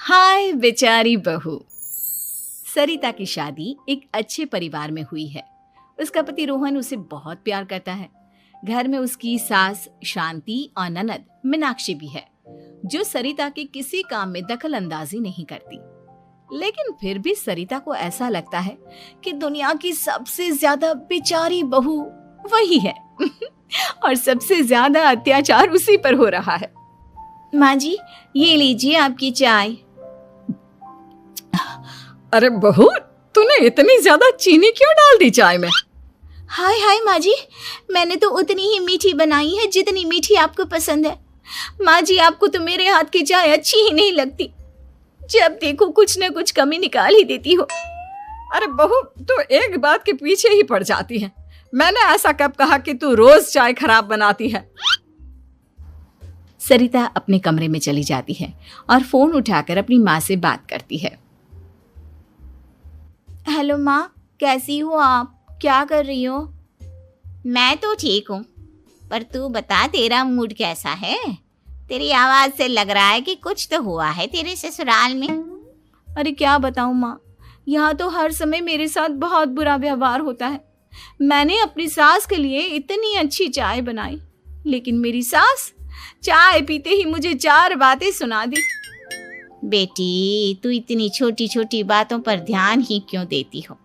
हाय बेचारी बहू। सरिता की शादी एक अच्छे परिवार में हुई है। उसका पति रोहन उसे बहुत प्यार करता है। घर में उसकी सास शांति और ननद मीनाक्षी भी है, जो सरिता के किसी काम में दखल अंदाजी नहीं करती। लेकिन फिर भी सरिता को ऐसा लगता है कि दुनिया की सबसे ज्यादा बेचारी बहू वही है और सबसे ज्यादा अत्याचार उसी पर हो रहा है। माँ जी, ये लीजिए आपकी चाय। अरे बहू, तूने इतनी ज्यादा चीनी क्यों डाल दी चाय में? हाय हाय माँ जी, मैंने तो उतनी ही मीठी बनाई है जितनी मीठी आपको पसंद है। माँ जी, आपको तो मेरे हाथ की चाय अच्छी ही नहीं लगती। जब देखो कुछ न कुछ कमी निकाल ही देती हो। अरे बहू, तू एक बात के पीछे ही पड़ जाती है। मैंने ऐसा कब कहा कि तू रोज चाय खराब बनाती है? सरिता अपने कमरे में चली जाती है और फोन उठाकर अपनी माँ से बात करती है। हेलो माँ, कैसी हो आप? क्या कर रही हो? मैं तो ठीक हूँ, पर तू बता, तेरा मूड कैसा है? तेरी आवाज से लग रहा है कि कुछ तो हुआ है तेरे ससुराल में। अरे क्या बताऊँ माँ, यहाँ तो हर समय मेरे साथ बहुत बुरा व्यवहार होता है। मैंने अपनी सास के लिए इतनी अच्छी चाय बनाई, लेकिन मेरी सास चाय पीते ही मुझे 4 बातें सुना दी। बेटी, तू इतनी छोटी छोटी बातों पर ध्यान ही क्यों देती हो?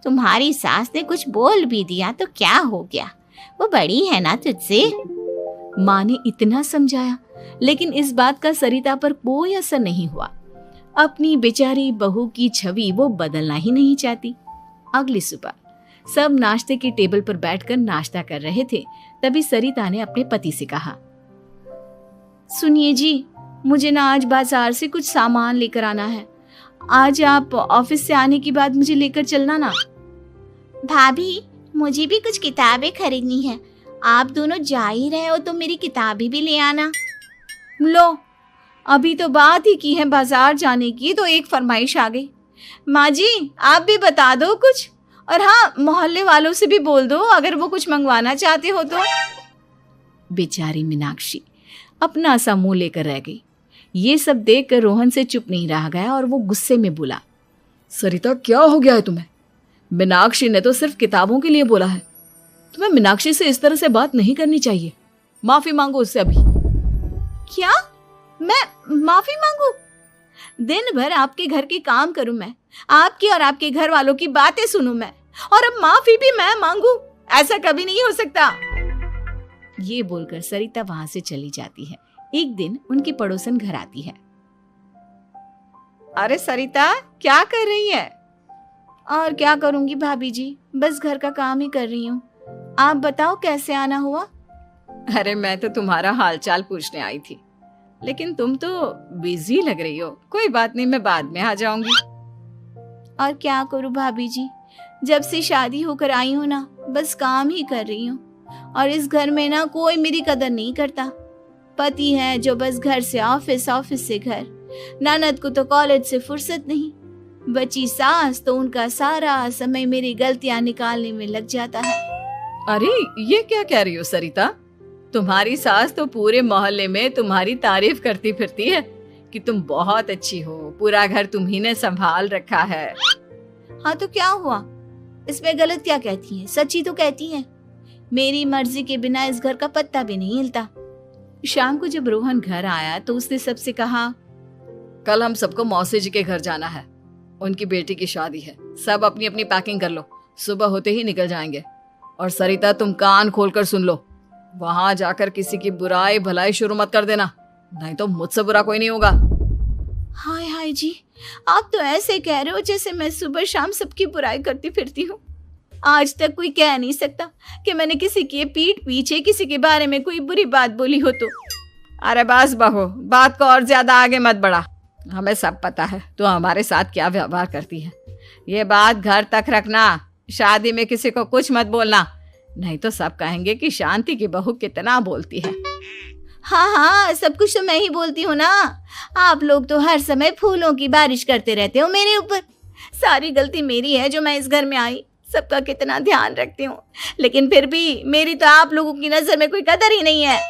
तुम्हारी सास ने कुछ बोल भी दिया तो क्या हो गया, वो बड़ी है ना तुझसे। माँ ने इतना समझाया, लेकिन इस बात का सरिता पर कोई असर नहीं हुआ। अपनी बेचारी बहू की छवि वो बदलना ही नहीं चाहती। अगली सुबह सब नाश्ते की टेबल पर बैठकर नाश्ता कर रहे थे, तभी सरिता ने अपने पति से कहा, सुनिए जी, मुझे ना आज बाजार से कुछ सामान लेकर आना है। आज आप ऑफिस से आने के बाद मुझे लेकर चलना ना। भाभी, मुझे भी कुछ किताबें खरीदनी है। आप दोनों जा ही रहे हो तो मेरी किताबें भी ले आना। लो, अभी तो बात ही की है बाजार जाने की, तो एक फरमाइश आ गई। माँ जी, आप भी बता दो कुछ, और हाँ, मोहल्ले वालों से भी बोल दो अगर वो कुछ मंगवाना चाहते हो तो। बेचारी मीनाक्षी अपना सा मुंह लेकर रह गई। ये सब देखकर रोहन से चुप नहीं रह गया और वो गुस्से में बोला, सरिता, क्या हो गया है तुम्हें? मीनाक्षी ने तो सिर्फ किताबों के लिए बोला है। तुम्हें मीनाक्षी से इस तरह से बात नहीं करनी चाहिए। माफी मांगो उससे अभी। क्या? मैं माफी मांगू? दिन भर आपके घर के काम करूं मैं, आपकी और आपके घर वालों की बातें सुनूं मैं, और अब माफी भी मैं मांगू? ऐसा कभी नहीं हो सकता। ये बोलकर सरिता वहां से चली जाती है। एक दिन उनकी पड़ोसन घर आती है। अरे सरिता, क्या कर रही है? और क्या करूंगी भाभी जी, बस घर का काम ही कर रही हूँ। आप बताओ कैसे आना हुआ? अरे मैं तो तुम्हारा हालचाल पूछने आई थी, लेकिन तुम तो बिजी लग रही हो। कोई बात नहीं, मैं बाद में आ जाऊंगी। और क्या करूं भाभी जी, जब से शादी होकर आई हूँ ना, बस काम ही कर रही हूँ। और इस घर में ना कोई मेरी कदर नहीं करता। पति है जो बस घर से ऑफिस, ऑफिस से घर। ननद को तो कॉलेज से फुर्सत नहीं। बची सास तो उनका सारा समय मेरी गलतियां निकालने में लग जाता है। अरे ये क्या कह रही हो सरिता? तुम्हारी सास तो पूरे मोहल्ले में तुम्हारी तारीफ करती फिरती है कि तुम बहुत अच्छी हो, पूरा घर तुम्ही ने संभाल रखा है। हाँ तो क्या हुआ, इसमें गलत क्या कहती है? सच्ची तो कहती है। मेरी मर्जी के बिना इस घर का पत्ता भी नहीं हिलता। शाम को जब रोहन घर आया तो उसने सबसे कहा, कल हम सबको मौसी जी के घर जाना है। उनकी बेटी की शादी है। सब अपनी अपनी पैकिंग कर लो, सुबह होते ही निकल जाएंगे। और सरिता, तुम कान खोलकर सुन लो, वहां जाकर किसी की बुराई भलाई शुरू मत कर देना, नहीं तो मुझसे बुरा कोई नहीं होगा। हाय हाय जी, आप तो ऐसे कह रहे हो जैसे मैं सुबह शाम सबकी बुराई करती फिरती हूँ। आज तक कोई कह नहीं सकता कि मैंने किसी की पीठ पीछे किसी के बारे में कोई बुरी बात बोली हो तो। अरे बस बहू, बात को और ज्यादा आगे मत बढ़ा। हमें सब पता है तू हमारे साथ क्या व्यवहार करती है। ये बात घर तक रखना, शादी में किसी को कुछ मत बोलना, नहीं तो सब कहेंगे कि शांति की बहू कितना बोलती है। हाँ हाँ, सब कुछ तो मैं ही बोलती हूँ ना। आप लोग तो हर समय फूलों की बारिश करते रहते हो मेरे ऊपर। सारी गलती मेरी है जो मैं इस घर में आई। सबका कितना ध्यान रखती हूँ, लेकिन फिर भी मेरी तो आप लोगों की नजर में कोई कदर ही नहीं है।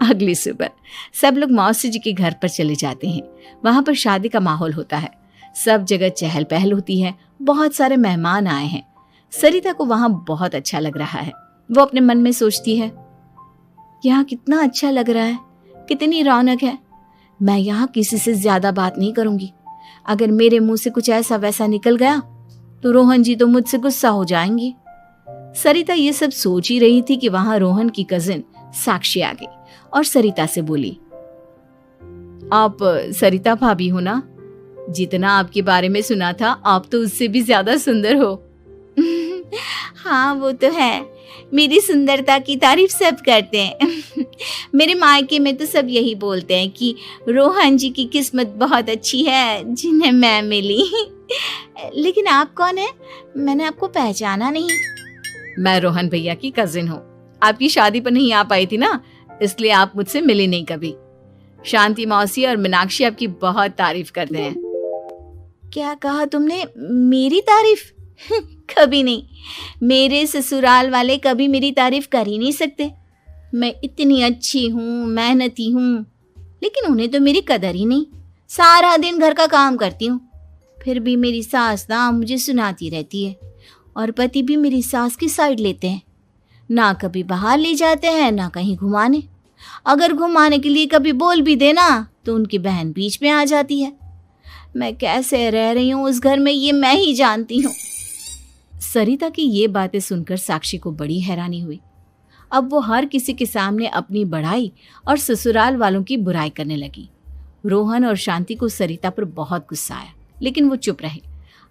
अगली सुबह सब लोग मौसी जी के घर पर चले जाते हैं। वहां पर शादी का माहौल होता है, सब जगह चहल पहल होती है, बहुत सारे मेहमान आए हैं। सरिता को वहां बहुत अच्छा लग रहा है। वो अपने मन में सोचती है, यहाँ कितना अच्छा लग रहा है, कितनी रौनक है। मैं यहाँ किसी से ज्यादा बात नहीं करूंगी। अगर मेरे मुंह से कुछ ऐसा वैसा निकल गया तो रोहन जी तो मुझसे गुस्सा हो जाएंगी। सरिता ये सब सोच ही रही थी कि वहां रोहन की कजिन साक्षी आ गई और सरिता से बोली, आप सरिता भाभी हो ना? जितना आपके बारे में सुना था आप तो उससे भी ज्यादा सुंदर हो। हाँ वो तो है, मेरी सुंदरता की तारीफ सब करते हैं। मेरे मायके में तो सब यही बोलते हैं कि रोहन जी की किस्मत बहुत अच्छी है जिन्हें मैं मिली। लेकिन आप कौन है? मैंने आपको पहचाना नहीं। मैं रोहन भैया की कजिन हूँ। आपकी शादी पर नहीं आ पाई थी ना, इसलिए आप मुझसे मिली नहीं कभी। शांति मौसी और मीनाक्षी आपकी बहुत तारीफ करते हैं। क्या कहा तुमने? मेरी तारीफ? कभी नहीं। मेरे ससुराल वाले कभी मेरी तारीफ कर ही नहीं सकते। मैं इतनी अच्छी हूँ, मेहनती हूँ, लेकिन उन्हें तो मेरी कदर ही नहीं। सारा दिन घर का काम करती हूँ, फिर भी मेरी सास ना मुझे सुनाती रहती है, और पति भी मेरी सास की साइड लेते हैं। ना कभी बाहर ले जाते हैं, ना कहीं घुमाने। अगर घुमाने के लिए कभी बोल भी देना तो उनकी बहन बीच में आ जाती है। मैं कैसे रह रही हूँ उस घर में, ये मैं ही जानती हूँ। सरिता की ये बातें सुनकर साक्षी को बड़ी हैरानी हुई। अब वो हर किसी के सामने अपनी बढ़ाई और ससुराल वालों की बुराई करने लगी। रोहन और शांति को सरिता पर बहुत गुस्सा आया, लेकिन वो चुप रहे।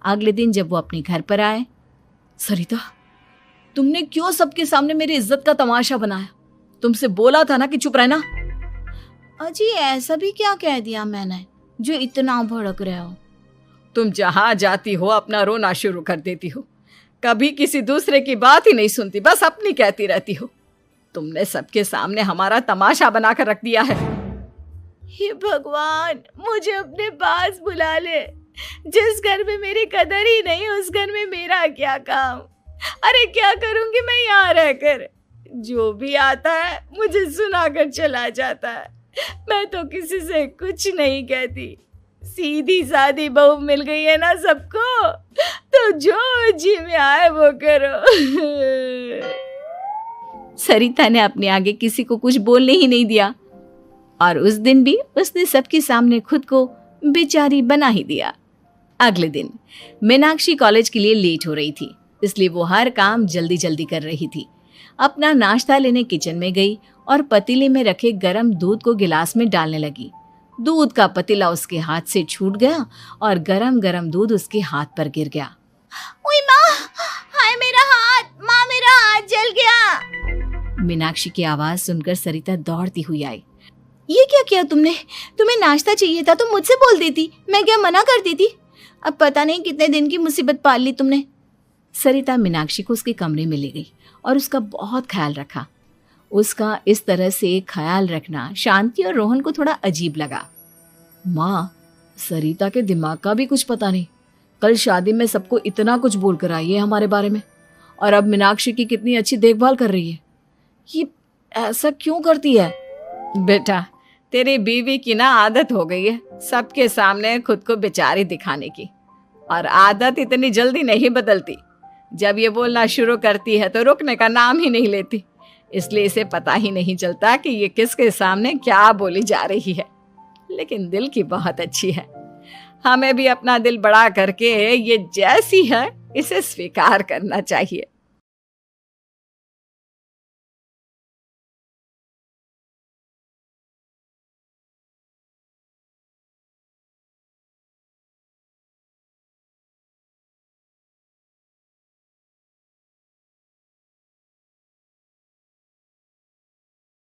अगले दिन जब वो अपने घर पर आए, सरिता, तुमने क्यों सबके सामने मेरी इज्जत का तमाशा बनाया? तुमसे बोला था ना कि चुप रहना। अजी ऐसा भी क्या कह दिया मैंने जो इतना भड़क रहे हो? तुम जहां जाती हो अपना रोना शुरू कर देती हो, कभी किसी दूसरे की बात ही नहीं सुनती, बस अपनी कहती रहती हो। तुमने सबके सामने हमारा तमाशा बनाकर रख दिया है। हे भगवान, मुझे अपने पास बुला ले। जिस घर में मेरी कदर ही नहीं, उस घर में मेरा क्या काम? अरे क्या करूंगी मैं यहाँ रहकर? जो भी आता है मुझे सुनाकर चला जाता है। मैं तो किसी से कुछ नहीं कहती। सीधी सादी बहू मिल गई है ना सबको, तो जो जी में आए वो करो। सरिता ने अपने आगे किसी को कुछ बोलने ही नहीं दिया, और उस दिन भी उसने सबके सामने खुद को बेचारी बना ही दिया। अगले दिन मीनाक्षी कॉलेज के लिए लेट हो रही थी, इसलिए वो हर काम जल्दी जल्दी कर रही थी। अपना नाश्ता लेने किचन में गई और पतीले में रखे गरम दूध को गिलास में डालने लगी। दूध का पतीला उसके हाथ से छूट गया और गरम गरम दूध उसके हाथ पर गिर गया। ओए माँ, हाय मेरा हाथ, माँ मेरा हाथ जल गया। मीनाक्षी की आवाज सुनकर सरिता दौड़ती हुई आई। ये क्या किया तुमने? तुम्हें नाश्ता चाहिए था तो मुझसे बोल देती, मैं क्या मना करती थी? अब पता नहीं कितने दिन की मुसीबत पाल ली तुमने। सरिता मीनाक्षी को उसके कमरे में ले गई और उसका बहुत ख्याल रखा। उसका इस तरह से ख्याल रखना शांति और रोहन को थोड़ा अजीब लगा। माँ, सरिता के दिमाग का भी कुछ पता नहीं। कल शादी में सबको इतना कुछ बोल कर आई है हमारे बारे में, और अब मीनाक्षी की कितनी अच्छी देखभाल कर रही है। ये ऐसा क्यों करती है? बेटा, तेरी बीवी की ना आदत हो गई है सबके सामने खुद को बेचारी दिखाने की, और आदत इतनी जल्दी नहीं बदलती। जब ये बोलना शुरू करती है तो रुकने का नाम ही नहीं लेती, इसलिए इसे पता ही नहीं चलता कि ये किसके सामने क्या बोली जा रही है। लेकिन दिल की बहुत अच्छी है। हमें भी अपना दिल बड़ा करके ये जैसी है इसे स्वीकार करना चाहिए।